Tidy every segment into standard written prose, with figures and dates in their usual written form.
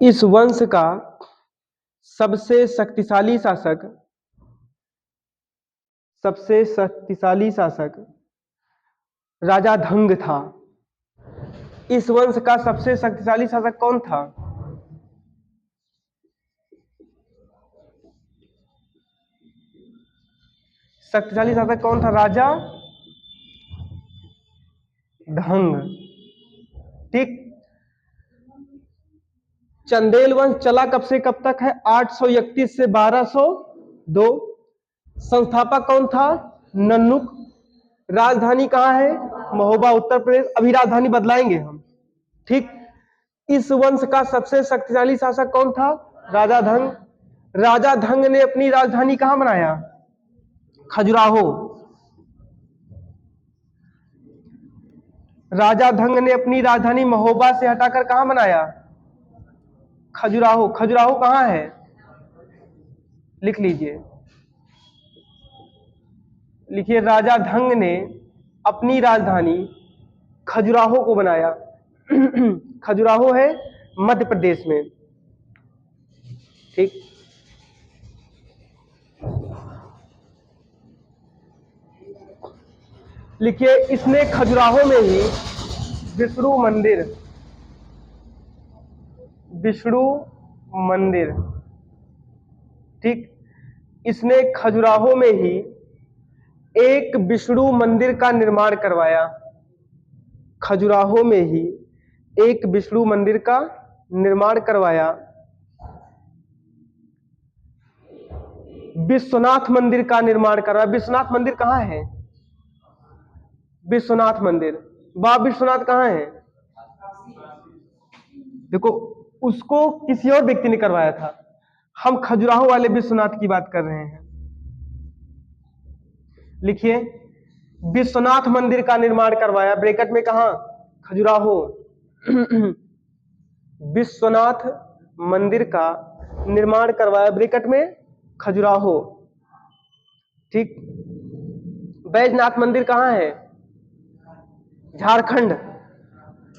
इस वंश का सबसे शक्तिशाली शासक राजा धंग था। इस वंश का सबसे शक्तिशाली शासक कौन था? शक्तिशाली शासक कौन था? राजा धंग। ठीक। चंदेल वंश चला कब से कब तक है? 831 से 1202। संस्थापक कौन था? नन्नुक। राजधानी कहाँ है? महोबा, उत्तर प्रदेश। अभी राजधानी बदलाएंगे हम। ठीक। इस वंश का सबसे शक्तिशाली शासक कौन था? राजा धंग। राजा धंग ने अपनी राजधानी कहाँ बनाया? खजुराहो। राजा धंग ने अपनी राजधानी महोबा से हटाकर कहां बनाया? खजुराहो। खजुराहो कहां है? लिख लीजिए, लिखिए। राजा धंग ने अपनी राजधानी खजुराहो को बनाया। खजुराहो है मध्य प्रदेश में। ठीक। लिखिए, इसने खजुराहो में ही विष्णु मंदिर, ठीक, इसने खजुराहो में ही एक विष्णु मंदिर का निर्माण करवाया। खजुराहो में ही एक विष्णु मंदिर का निर्माण करवाया। विश्वनाथ मंदिर का निर्माण करवाया। विश्वनाथ मंदिर कहां है? विश्वनाथ मंदिर। बाबा विश्वनाथ कहां है? देखो, उसको किसी और व्यक्ति ने करवाया था। हम खजुराहो वाले विश्वनाथ की बात कर रहे हैं। लिखिए, विश्वनाथ मंदिर का निर्माण करवाया। ब्रैकेट में कहा? खजुराहो। विश्वनाथ मंदिर का निर्माण करवाया, ब्रैकेट में खजुराहो। ठीक। बैजनाथ मंदिर कहां है? झारखंड।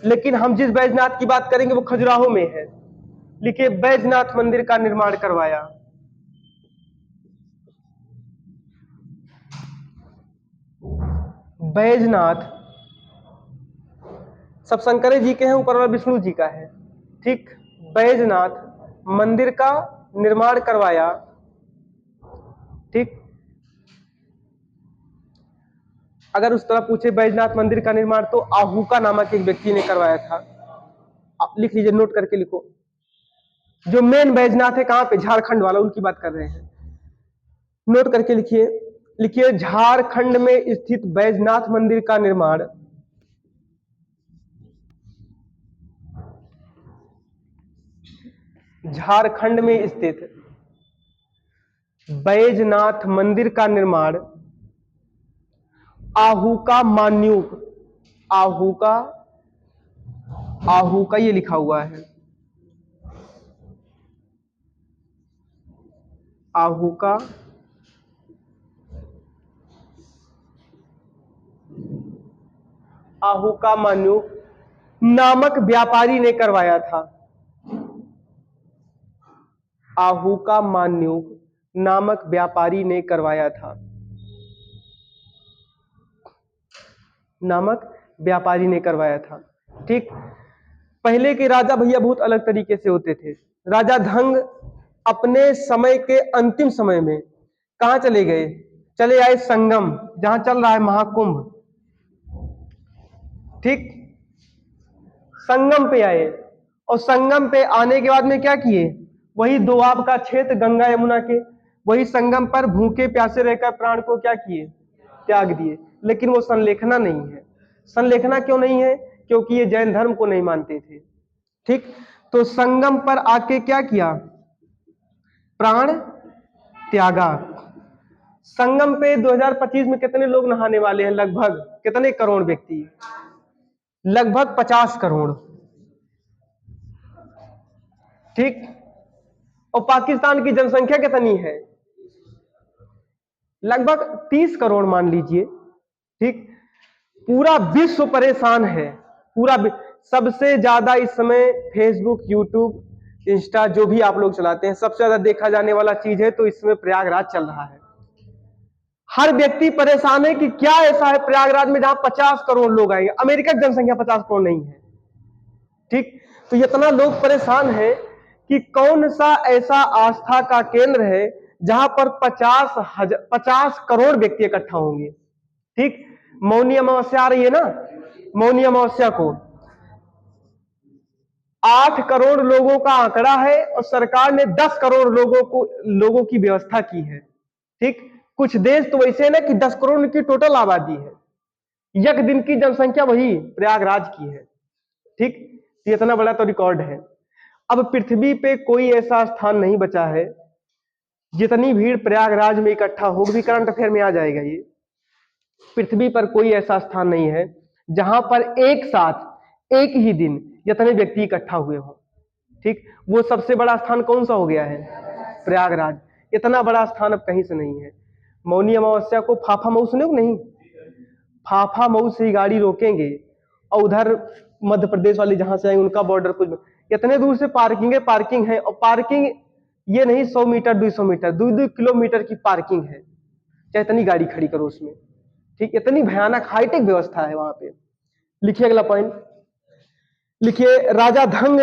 लेकिन हम जिस बैजनाथ की बात करेंगे वो खजुराहो में है। लिखिए, बैजनाथ मंदिर का निर्माण करवाया। बैजनाथ सब शंकरे जी के हैं, ऊपर वाला विष्णु जी का है। ठीक। बैजनाथ मंदिर का निर्माण करवाया। ठीक। अगर उस तरह पूछे बैजनाथ मंदिर का निर्माण, तो आहूका नामक एक व्यक्ति ने करवाया था। आप लिख लीजिए, नोट करके लिखो। जो मेन बैजनाथ है कहां पे? झारखंड वाला, उनकी बात कर रहे हैं। नोट करके लिखिए। लिखिए, झारखंड में स्थित बैजनाथ मंदिर का निर्माण झारखंड में स्थित बैजनाथ मंदिर का निर्माण आहूका मान्यूक, आहूका ये लिखा हुआ है, आहूका मान्यूक नामक व्यापारी ने करवाया था। आहूका मान्यूक नामक व्यापारी ने करवाया था। ठीक। पहले के राजा भैया बहुत अलग तरीके से होते थे। राजा धंग अपने समय के अंतिम समय में कहां चले गए? चले आए संगम, जहां चल रहा है महाकुंभ। ठीक। संगम पे आए, और संगम पे आने के बाद में क्या किए? वही दोआब का क्षेत्र, गंगा यमुना के, वही संगम पर भूखे प्यासे रहकर प्राण को क्या किए? त्याग दिए। लेकिन वो संलेखना नहीं है। संलेखना क्यों नहीं है? क्योंकि ये जैन धर्म को नहीं मानते थे। ठीक। तो संगम पर आके क्या किया? प्राण त्यागा। संगम पे 2025 में कितने लोग नहाने वाले हैं? लगभग कितने करोड़ व्यक्ति? लगभग 50 करोड़। ठीक। और पाकिस्तान की जनसंख्या कितनी है? लगभग 30 करोड़ मान लीजिए। ठीक। पूरा विश्व परेशान है। सबसे ज्यादा इस समय फेसबुक, यूट्यूब, इंस्टा जो भी आप लोग चलाते हैं, सबसे ज्यादा देखा जाने वाला चीज है, तो इसमें प्रयागराज चल रहा है। हर व्यक्ति परेशान है कि क्या ऐसा है प्रयागराज में जहां 50 करोड़ लोग आएंगे। अमेरिका की जनसंख्या 50 करोड़ नहीं है, ठीक। तो इतना लोग परेशान है कि कौन सा ऐसा आस्था का केंद्र है जहां पर 50 करोड़ व्यक्ति इकट्ठा होंगे, ठीक। मौनी अमावस्या आ रही है ना, मौनी अमावस्या को 8 करोड़ लोगों का आंकड़ा है और सरकार ने 10 करोड़ लोगों की व्यवस्था की है, ठीक। कुछ देश तो वैसे है ना कि 10 करोड़ की टोटल आबादी है, एक दिन की जनसंख्या वही प्रयागराज की है, ठीक। ये इतना बड़ा तो रिकॉर्ड है। अब पृथ्वी पे कोई ऐसा स्थान नहीं बचा है, जितनी भीड़ प्रयागराज में इकट्ठा होगी, भी करंट अफेयर में आ जाएगा ये। पृथ्वी पर कोई ऐसा स्थान नहीं है जहां पर एक साथ एक ही दिन जितने व्यक्ति इकट्ठा हुए हों, ठीक। वो सबसे बड़ा स्थान कौन सा हो गया है? प्रयागराज। इतना बड़ा स्थान अब कहीं से नहीं है। मौनी अमावस्या को फाफा मऊ सुने हो नहीं? फाफा मऊ से ही गाड़ी रोकेंगे और उधर मध्य प्रदेश वाले जहां से आएंगे उनका बॉर्डर कुछ इतने दूर से पार्किंग है और पार्किंग ये नहीं 100 मीटर 200 मीटर 2-2 किलोमीटर की पार्किंग है, चाहे इतनी गाड़ी खड़ी करो उसमें, ठीक। इतनी भयानक हाईटेक व्यवस्था है वहां पे। लिखिए अगला पॉइंट, लिखिए राजा धंग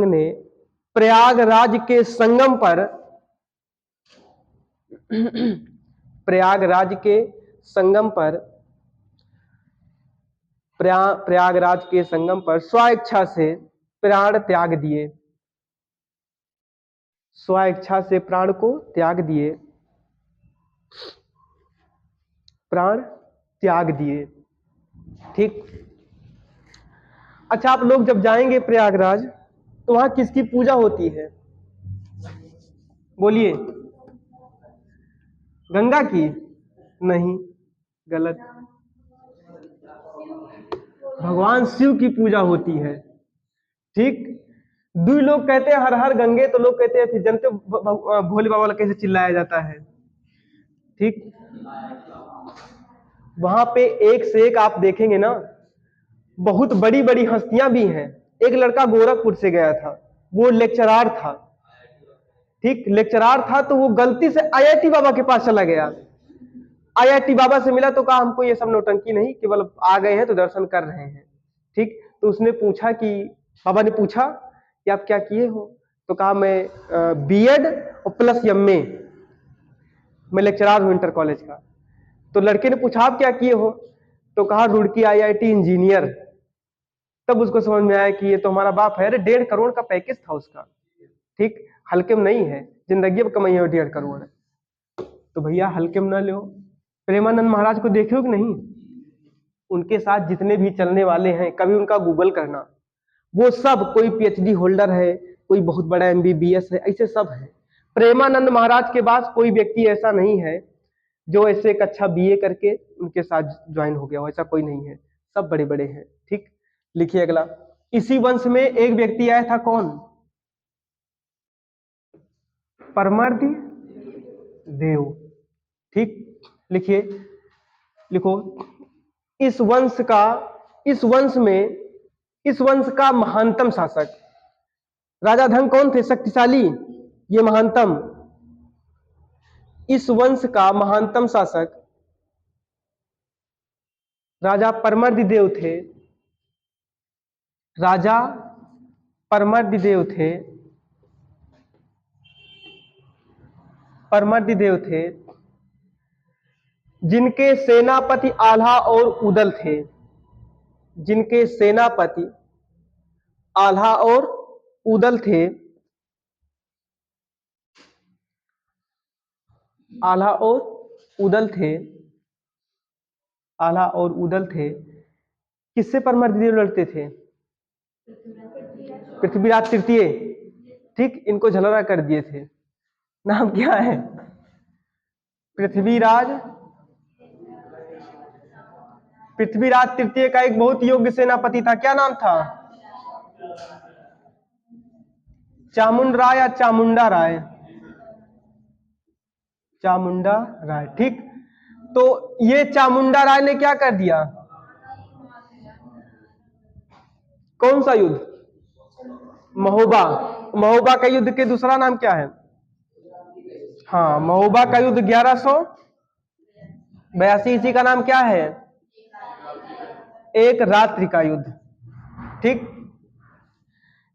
ने प्रयागराज के संगम पर प्रयागराज के संगम पर स्वेच्छा से प्राण त्याग दिए, स्वेच्छा से प्राण को त्याग दिए, प्राण त्याग दिए, ठीक। अच्छा, आप लोग जब जाएंगे प्रयागराज तो वहां किसकी पूजा होती है? बोलिए। गंगा की? नहीं, गलत। भगवान शिव की पूजा होती है, ठीक। दो लोग कहते हैं हर हर गंगे, तो लोग कहते हैं फिर जनते भोले बाबा कैसे चिल्लाया जाता है, ठीक। वहां पे एक से एक आप देखेंगे ना, बहुत बड़ी बड़ी हस्तियां भी हैं। एक लड़का गोरखपुर से गया था, वो लेक्चरार था, ठीक। लेक्चरार था तो वो गलती से आईआईटी बाबा के पास चला गया। आईआईटी बाबा से मिला तो कहा हमको ये सब नौटंकी नहीं, केवल आ गए हैं तो दर्शन कर रहे हैं, ठीक। तो उसने पूछा कि बाबा ने पूछा कि आप क्या किए हो? तो कहा मैं बीएड और प्लस एमए, मैं लेक्चरार हूं इंटर कॉलेज का। तो लड़के ने पूछा आप क्या किए हो? तो कहा रुड़की आईआईटी इंजीनियर। तब उसको समझ में आया कि ये तो हमारा बाप है। अरे 1.5 करोड़ का पैकेज था उसका, ठीक। हल्के में नहीं है, जिंदगी में कमाई है 1.5 करोड़। तो भैया हल्के में ना लो। प्रेमानंद महाराज को देखे हो कि नहीं? उनके साथ जितने भी चलने वाले हैं, कभी उनका गूगल करना, वो सब कोई पीएचडी होल्डर है, कोई बहुत बड़ा एमबीबीएस है, ऐसे सब है। प्रेमानंद महाराज के पास कोई व्यक्ति ऐसा नहीं है जो ऐसे एक अच्छा बीए करके उनके साथ ज्वाइन हो गया हो, ऐसा कोई नहीं है, सब बड़े बड़े हैं, ठीक। लिखिए अगला, इसी वंश में एक व्यक्ति आया था, कौन? परमर्दी देव, ठीक। लिखिए, लिखो, इस वंश का महानतम शासक राजा धन कौन थे? शक्तिशाली, ये महानतम। इस वंश का महानतम शासक राजा परमर्दिदेव थे। राजा परमर्दिदेव थे, परमर्दिदेव थे, जिनके सेनापति आल्हा और उदल थे, जिनके सेनापति आल्हा और उदल थे, आल्हा और उदल थे, आल्हा और उदल थे। किससे परमर्दिदेव लड़ते थे? पृथ्वीराज तृतीय, ठीक। इनको झलरा कर दिए थे। नाम क्या है? पृथ्वीराज तृतीय का एक बहुत योग्य सेनापति था, क्या नाम था? चामुंडा या चामुंडा राय? चामुंडा राय, ठीक। तो ये चामुंडा राय ने क्या कर दिया? कौन सा युद्ध? महोबा। महोबा का युद्ध के दूसरा नाम क्या है? हाँ, महोबा का युद्ध 1182। इसी का नाम क्या है? एक रात्रि का युद्ध। ठीक।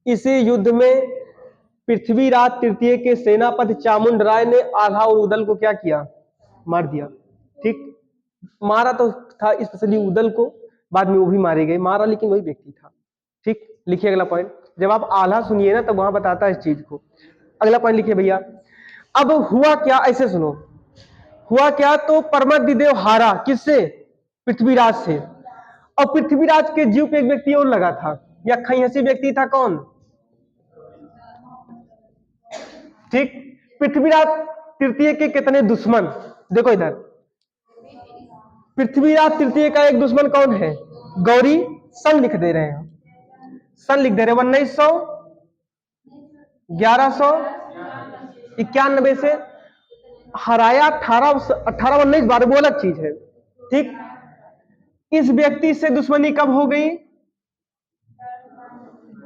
इसी युद्ध में पृथ्वीराज तृतीय के सेनापति चामुंड राय ने आल्हा और उदल को क्या किया? मार दिया। ठीक। मारा तो था स्पेशली उदल को, बाद में वो भी मारे गए, मारा लेकिन वही व्यक्ति था। ठीक। लिखिए अगला पॉइंट। जब आप आल्हा सुनिए ना तब वहां बताता है इस चीज को। अगला पॉइंट लिखिए भैया। अब हुआ क्या, ऐसे सुनो। हुआ क्या, तो परमदिदेव हारा किससे? पृथ्वीराज से। और पृथ्वीराज के जीव पे एक व्यक्ति और लगा था, या खैहसी व्यक्ति था, कौन? ठीक। पृथ्वीराज तृतीय के कितने दुश्मन? देखो इधर, पृथ्वीराज तृतीय का एक दुश्मन कौन है? गौरी। सन लिख दे रहे हैं, सन लिख दे रहे हैं 1900 1191 से हराया। 1819 बार, वो अलग चीज है। ठीक। इस व्यक्ति से दुश्मनी कब हो गई?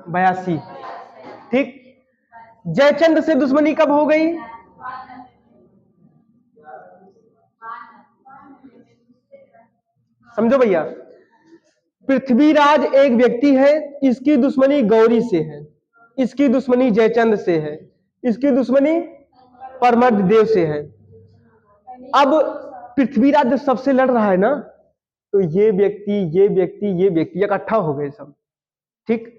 82। ठीक। जयचंद से दुश्मनी कब हो गई? समझो भैया, पृथ्वीराज एक व्यक्ति है, इसकी दुश्मनी गौरी से है, इसकी दुश्मनी जयचंद से है, इसकी दुश्मनी परमर्द से है। अब पृथ्वीराज जो सबसे लड़ रहा है ना, तो ये व्यक्ति ये व्यक्ति ये व्यक्ति इकट्ठा हो गए सब। ठीक।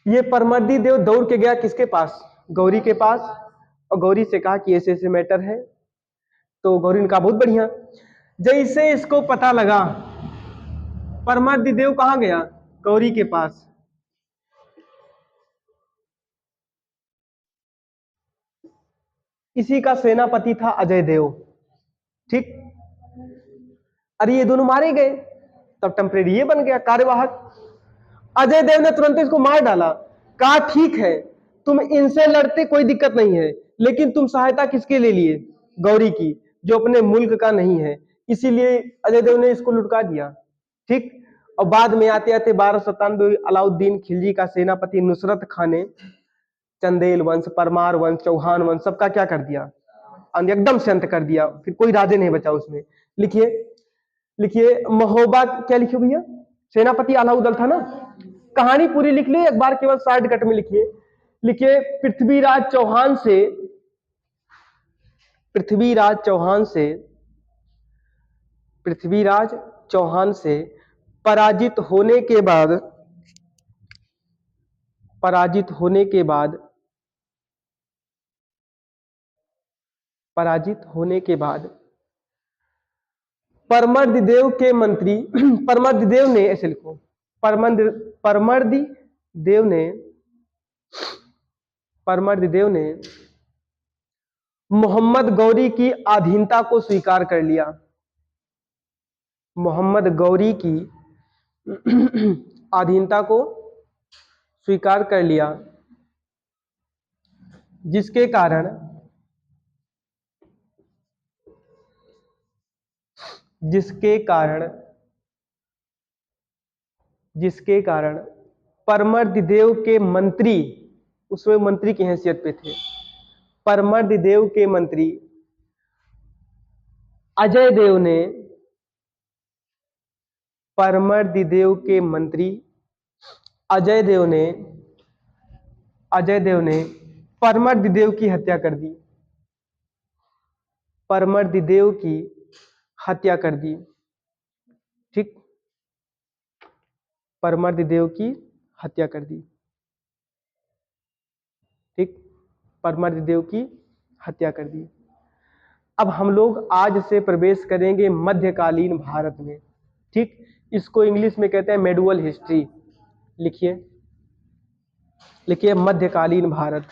ये परमर्दी देव दौड़ के गया किसके पास? गौरी के पास। और गौरी से कहा कि ऐसे ऐसे मैटर है। तो गौरी ने कहा बहुत बढ़िया। जैसे इसको पता लगा, परमर्दी देव कहां गया? गौरी के पास। इसी का सेनापति था अजय देव। ठीक। अरे ये दोनों मारे गए, तब टेम्परेरी ये बन गया कार्यवाहक। अजय देव ने तुरंत इसको मार डाला। कहा ठीक है, तुम इनसे लड़ते कोई दिक्कत नहीं है, लेकिन तुम सहायता किसके ले लिए? गौरी की, जो अपने मुल्क का नहीं है। इसीलिए अजय देव ने इसको लुटका दिया। ठीक। और बाद में आते आते 1297 अलाउद्दीन खिलजी का सेनापति नुसरत खान ने चंदेल वंश, परमार वंश, चौहान वंश सबका क्या कर दिया? एकदम से अंत कर दिया। फिर कोई राजे नहीं बचा उसमें। लिखिए, लिखिए महोबा, क्या लिखिए भैया? सेनापति अलाउद्दीन था ना। कहानी पूरी लिख ली, एक बार केवल शॉर्टकट में लिखिए। लिखिए पृथ्वीराज चौहान से, पृथ्वीराज चौहान से, पृथ्वीराज चौहान से पराजित होने के बाद, पराजित होने के बाद, पराजित होने के बाद परमर्दिदेव के मंत्री परमर्दिदेव ने, ऐसे लिखो, परमर्दिदेव ने, परमर्दिदेव ने मोहम्मद गौरी की अधीनता को स्वीकार कर लिया। मोहम्मद गौरी की अधीनता को स्वीकार कर लिया, जिसके कारण, जिसके कारण, जिसके कारण परमर्दिदेव के मंत्री, उसमें मंत्री की हैसियत पे थे, परमर्दिदेव के मंत्री अजय देव ने, परमर्दिदेव के मंत्री अजय देव ने, अजय देव ने परमर्दिदेव की हत्या कर दी, परमर्दिदेव की हत्या कर दी। ठीक। परमर्दिदेव की हत्या कर दी। ठीक। परमर्दिदेव की हत्या कर दी। अब हम लोग आज से प्रवेश करेंगे मध्यकालीन भारत में। ठीक। इसको इंग्लिश में कहते हैं मेडुअल हिस्ट्री। लिखिए, लिखिए मध्यकालीन भारत।